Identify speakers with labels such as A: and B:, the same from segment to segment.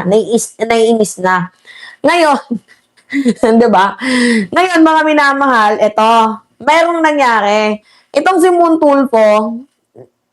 A: naiinis na. Ngayon, 'di ba? Ngayon mga minamahal, eto, merong nangyari. Itong si Montulfo,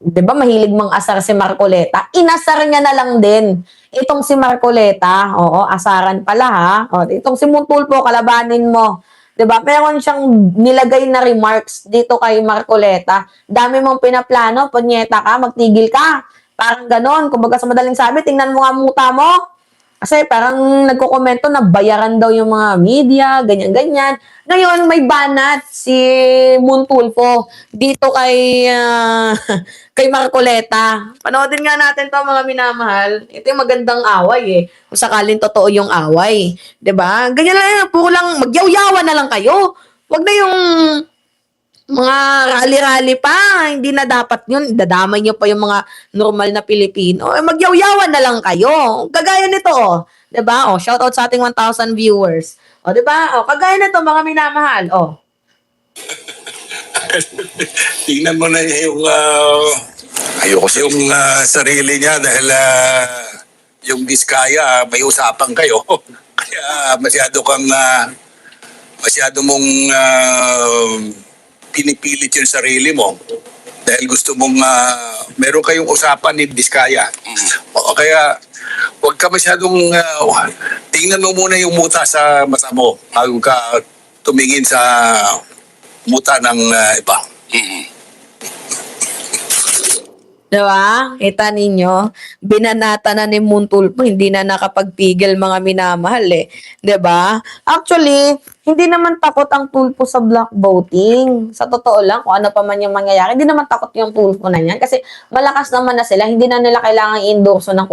A: 'di ba mahilig mang-asar si Marcoleta, inasar niya na lang din itong si Marcoleta. Oo, asaran pala ha. O, itong si Montulfo, kalabanin mo. 'Di ba? Meron siyang nilagay na remarks dito kay Marcoleta. Dami mong pinaplano, punyeta ka, magtigil ka. Parang ganon. Kumbaga sa madaling sabi, tingnan mo nga muta mo. Kasi parang nagko-komento na bayaran daw yung mga media, ganyan-ganyan. Ngayon, may banat si Montulfo dito kay, kay Marcoleta. Panoodin nga natin to mga minamahal. Ito yung magandang away eh. Kung sakaling totoo yung away. 'Di ba? Ganyan lang yan. Puro lang magyaw-yawan na lang kayo. Wag na yung mga rally-rally pa, hindi na dapat yun. Dadamay nyo pa yung mga normal na Pilipino. Eh, magyaw-yawan na lang kayo. Kagaya nito, oh. 'Di ba? Oh, shout out sa ating 1,000 viewers. Oh, 'di ba? Oh, kagaya nito mga minamahal. Oh.
B: Tingnan mo na niya yung ayoko sa yung sarili niya dahil yung Diskaya may usapan kayo. Kaya masyado mong pinipilit yung sarili mo dahil gusto mong meron kayong usapan ni Diskaya. O kaya huwag ka masyadong tingnan mo muna yung muta sa mata mo bago ka tumingin sa muta ng iba.
A: Diba? Kita ninyo, binanata na ni Montulfo, hindi na nakapagpigil mga minamahal eh. Diba? Actually, hindi naman takot ang Tulfo sa block voting. Sa totoo lang, kung ano pa man yung mangyayari, hindi naman takot yung Tulfo na yan. Kasi malakas naman na sila, hindi na nila kailangan i-endorso ng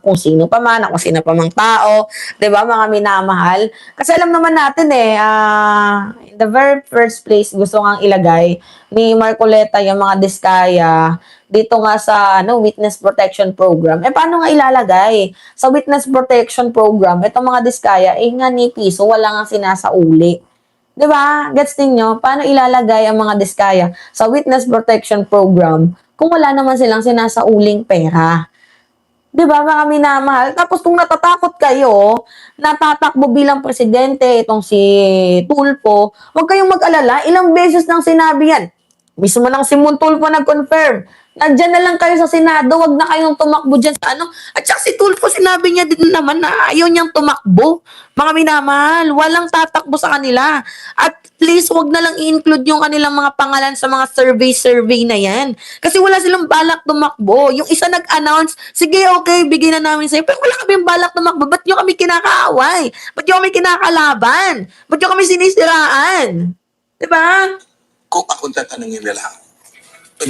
A: kung sino pa man, kung sino pa mang tao. Diba, mga minamahal? Kasi alam naman natin eh, in the very first place, gusto nga ilagay ni Marcoleta yung mga Diskaya dito nga sa witness protection program. Eh paano nga ilalagay? Sa witness protection program, itong mga Diskaya, nga ni piso, wala nga sinasauli. 'Di ba? Gets ninyo? Paano ilalagay ang mga Diskaya sa witness protection program kung wala naman silang sinasauling pera? 'Di ba, mga minamahal? Tapos kung natatakot kayo, natatakbo bilang presidente itong si Tulfo, huwag kayong mag-alala, ilang beses nang sinabi yan. Mismo lang si Montulfo nag-confirm. Nandyan na lang kayo sa Senado, wag na kayong tumakbo dyan sa At saka si Tulfo, sinabi niya din naman na ayaw niyang tumakbo. Mga minamahal, walang tatakbo sa kanila. At please, wag na lang i-include yung kanilang mga pangalan sa mga survey na yan. Kasi wala silang balak tumakbo. Yung isa nag-announce, sige, okay, bigyan na namin sa'yo. Pero wala kami balak tumakbo. Ba't nyo kami kinakaaway? Ba't nyo kami kinakalaban? Ba't nyo kami sinisiraan? Diba?
B: Kung akong tatanungin nila,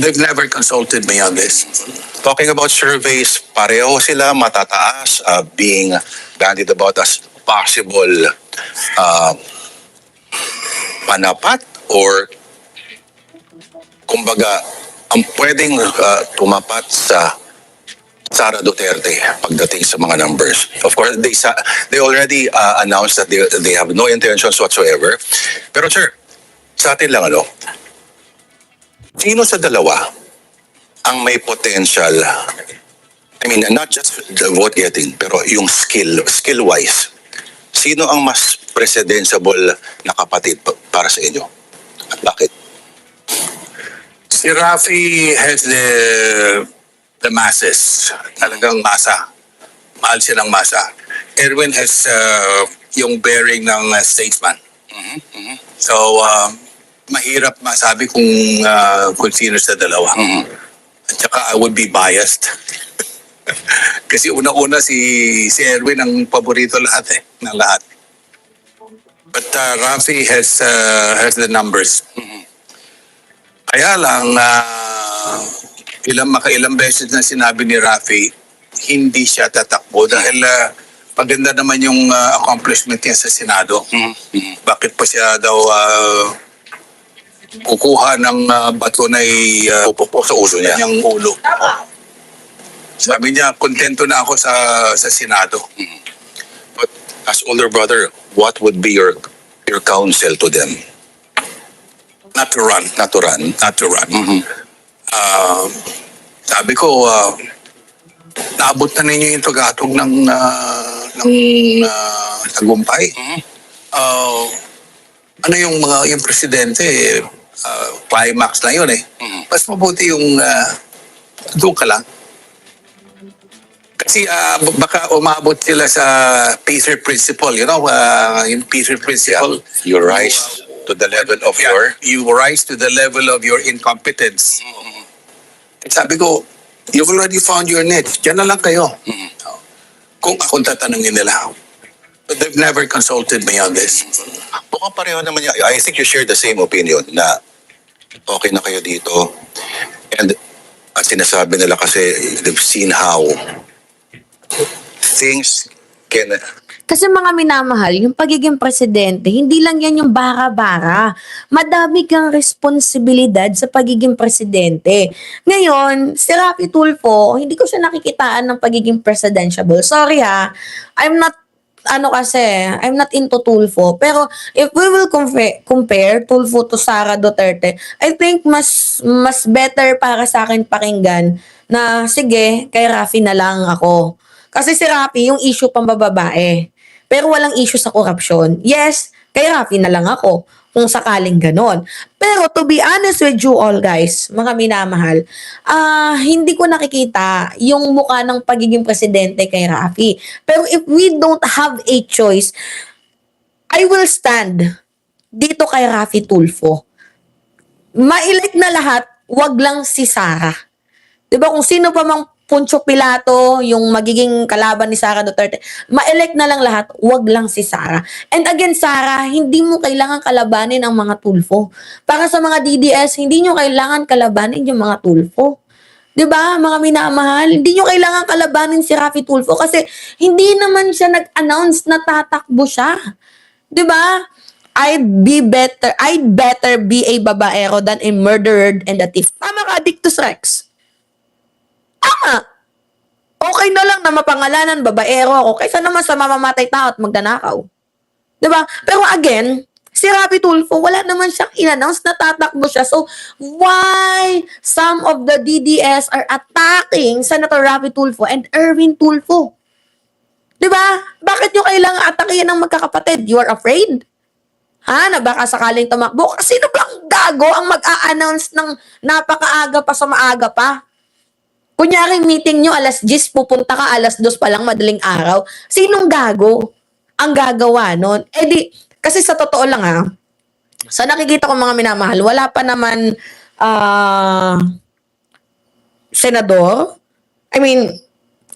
B: they've never consulted me on this.
C: Talking about surveys, pareho sila matataas, being bandied about as possible panapat or kumbaga ang pwedeng tumapat sa Sara Duterte pagdating sa mga numbers. Of course, they already announced that they have no intentions whatsoever. Pero sir, sa atin lang sino sa dalawa ang may potential? I mean, not just the vote getting, pero yung skill-wise. Sino ang mas presidentiable na kapatid para sa inyo? At bakit?
B: Si Rafi has the masses. Talagang masa. Mahal siya ng masa. Erwin has yung bearing ng statesman. So, mahirap masabi kung sino sa dalawa. At saka I would be biased. Kasi una-una si Erwin ang paborito ng lahat. But Rafi has the numbers. Kaya lang, makailang beses na sinabi ni Rafi, hindi siya tatakbo dahil maganda naman yung accomplishment niya sa Senado. Bakit pa siya daw kukuha ng bato na
C: Pupupo sa uso niya.
B: kanyang ulo? Sabi niya, kontento na ako sa Senado.
C: But as older brother, what would be your counsel to them?
B: Not to run.
C: Not to run.
B: Not to run. Sabi ko, naabot na ninyo yung tugatog ng tagumpay. Ah, ano yung yung presidente, climax na yun eh. Mas mabuti yung doon ka lang. Kasi baka umabot sila sa Pacer Principle, yung Pacer Principle.
C: You rise to the level of
B: You rise to the level of your incompetence. Sabi ko, you've already found your niche. Diyan na lang kayo. Kung akong tatanungin nila. But they've never consulted me on this.
C: Mukhang pareho naman yan. I think you share the same opinion na okay na kayo dito. And sinasabi nila kasi they've seen how things can...
A: Kasi mga minamahal, yung pagiging presidente, hindi lang yan yung bara-bara. Madami kang responsibilidad sa pagiging presidente. Ngayon, si Raffy Tulfo, hindi ko siya nakikitaan ng pagiging presidentiable. Sorry ha, I'm not into Tulfo. Pero if we will compare Tulfo to Sara Duterte, I think mas better para sa akin pakinggan na sige, kay Raffy na lang ako. Kasi si Raffy, yung issue pambababae. Pero walang issue sa korupsyon. Yes, kay Raffy na lang ako kung sakaling ganon. Pero to be honest with you all guys, mga minamahal, hindi ko nakikita yung mukha ng pagiging presidente kay Raffy. Pero if we don't have a choice, I will stand dito kay Raffy Tulfo. Ma-elect na lahat, wag lang si Sara. 'Di ba kung sino pa mang Poncio Pilato, yung magiging kalaban ni Sara Duterte, ma-elect na lang lahat, wag lang si Sara. And again, Sara, hindi mo kailangan kalabanin ang mga Tulfo. Para sa mga DDS, hindi nyo kailangan kalabanin yung mga Tulfo. 'Di ba, mga minamahal? Hindi nyo kailangan kalabanin si Raffy Tulfo kasi hindi naman siya nag-announce na tatakbo siya. 'Di ba? I'd better be a babaero than a murderer and a thief. Tama ka, Dictus Rex. Tama. Okay na lang na mapangalanan, babaero ako, kaysa naman sa mamamatay tao at magnanakaw. Diba? Pero again, si Raffy Tulfo, wala naman siyang in-announce na tatakbo siya. So, why some of the DDS are attacking Senator Raffy Tulfo and Erwin Tulfo? Diba? Bakit nyo kailangan atakihin ng magkakapatid? You are afraid? Na baka sakaling tumakbo? Sino bang gago ang mag-a-announce ng napakaaga pa sa maaga pa? Kunyari, meeting nyo alas 10, pupunta ka alas 2 pa lang, madaling araw. Sinong gago ang gagawa nun? Kasi sa totoo lang sa nakikita ko mga minamahal, wala pa naman senador. I mean,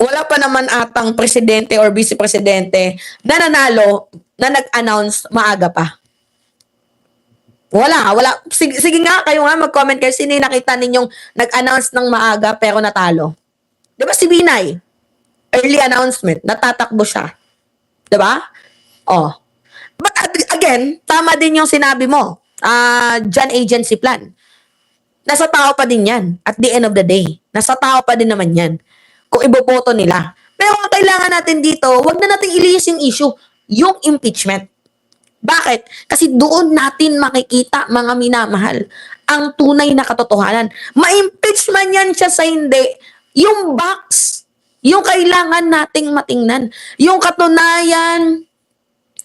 A: wala pa naman atang presidente or vice-presidente na nanalo na nag-announce maaga pa. Wala. Sige nga, kayo nga mag-comment kayo. Sino yung nakita ninyong nag-announce ng maaga pero natalo? Diba si Binay? Early announcement, natatakbo siya. Diba? But again, tama din yung sinabi mo. Dyan agency plan. Nasa tao pa din yan. At the end of the day. Nasa tao pa din naman yan. Kung iboboto nila. Pero ang kailangan natin dito, wag na natin ilihis yung issue, yung impeachment. Bakit? Kasi doon natin makikita, mga minamahal, ang tunay na katotohanan. Ma-impeach man yan siya sa hindi, yung box, yung kailangan nating matingnan. Yung katunayan,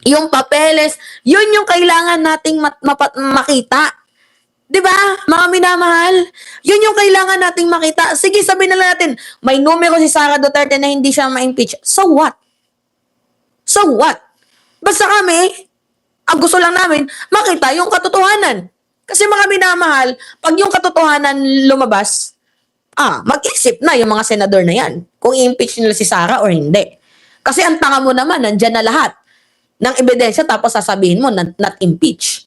A: yung papeles, yun yung kailangan nating makita. 'Di ba? Mga minamahal, yun yung kailangan nating makita. Sige, sabihin na lang natin, may numero si Sara Duterte na hindi siya ma-impeach. So what? So what? Basta kami, ang gusto lang namin, makita yung katotohanan. Kasi mga minamahal, pag yung katotohanan lumabas, mag-isip na yung mga senador na yan kung i-impeach nila si Sara or hindi. Kasi ang tanga mo naman, nandyan na lahat ng ebidensya tapos sasabihin mo not impeach.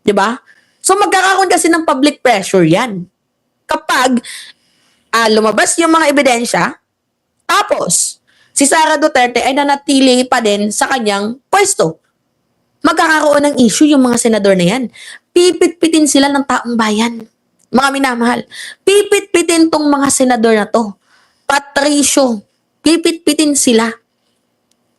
A: 'Di ba? So magkakaroon kasi ng public pressure yan. Kapag lumabas yung mga ebidensya, tapos si Sara Duterte ay nanatili pa din sa kanyang pwesto. Magkakaroon ng issue yung mga senador na yan. Pipit-pitin sila ng taong bayan. Mga minamahal. Pipit-pitin tong mga senador na to. Patricio. Pipit-pitin sila.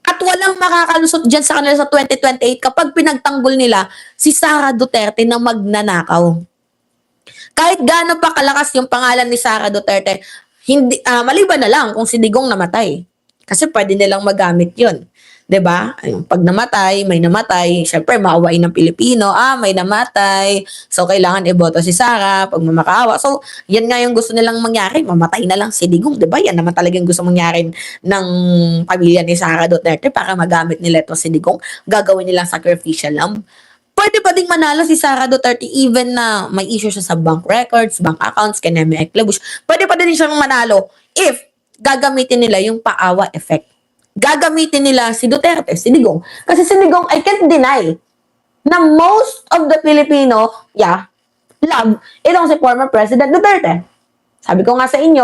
A: At walang makakalusot dyan sa kanila sa 2028 kapag pinagtanggol nila si Sara Duterte na magnanakaw. Kahit gaano pa kalakas yung pangalan ni Sara Duterte, Hindi, maliban na lang kung si Digong namatay. Kasi pwede nilang magamit yun. 'Di ba? Ayun, pag namatay, may namatay, syempre maawain ng Pilipino, may namatay, so kailangan iboto si Sara pag mamakaawa. So, yan nga yung gusto nilang mangyari, mamatay na lang si Digong, 'di ba? Yan naman talaga yung gusto mangyari ng pamilya ni Sara Duterte para magamit nila ito si Digong, gagawin nilang sacrificial lamb. Pwede pa ding manalo si Sara Duterte even na may issue siya sa bank records, bank accounts, kay Neme Enclabush. Pwede pa din siyang manalo if gagamitin nila yung paawa effect. Gagamitin nila si Duterte, si Digong. Kasi si Digong, I can't deny na most of the Filipino, love itong si former President Duterte. Sabi ko nga sa inyo,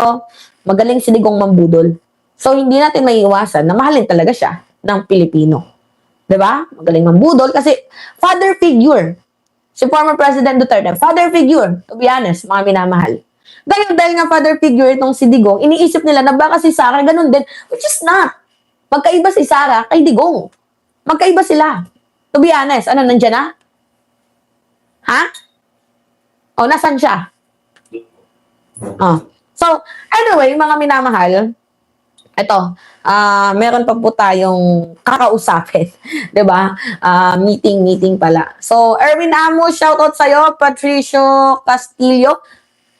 A: magaling si Digong mambudol. So, hindi natin maiiwasan na mahalin talaga siya ng Pilipino. 'Di ba? Magaling mambudol kasi father figure. Si former President Duterte, father figure, to be honest, mga minamahal. Dahil nga father figure itong si Digong, iniisip nila na baka si Sara ganun din, which is not. Magkaiba si Sara kay Digong. Magkaiba sila. To be honest, nandyan na? Ha? O, nasan siya? So, anyway, mga minamahal, ito, meron pa po tayong kakausapin, 'di ba? Meeting pala. So, Erwin Amo, shoutout sa'yo. Patricio Castillo,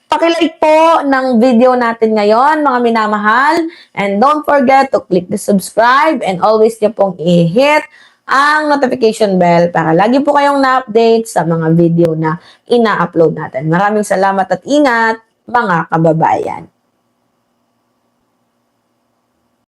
A: pakilike po ng video natin ngayon, mga minamahal. And don't forget to click the subscribe and always niyo pong i-hit ang notification bell para lagi po kayong na-update sa mga video na ina-upload natin. Maraming salamat at ingat, mga kababayan.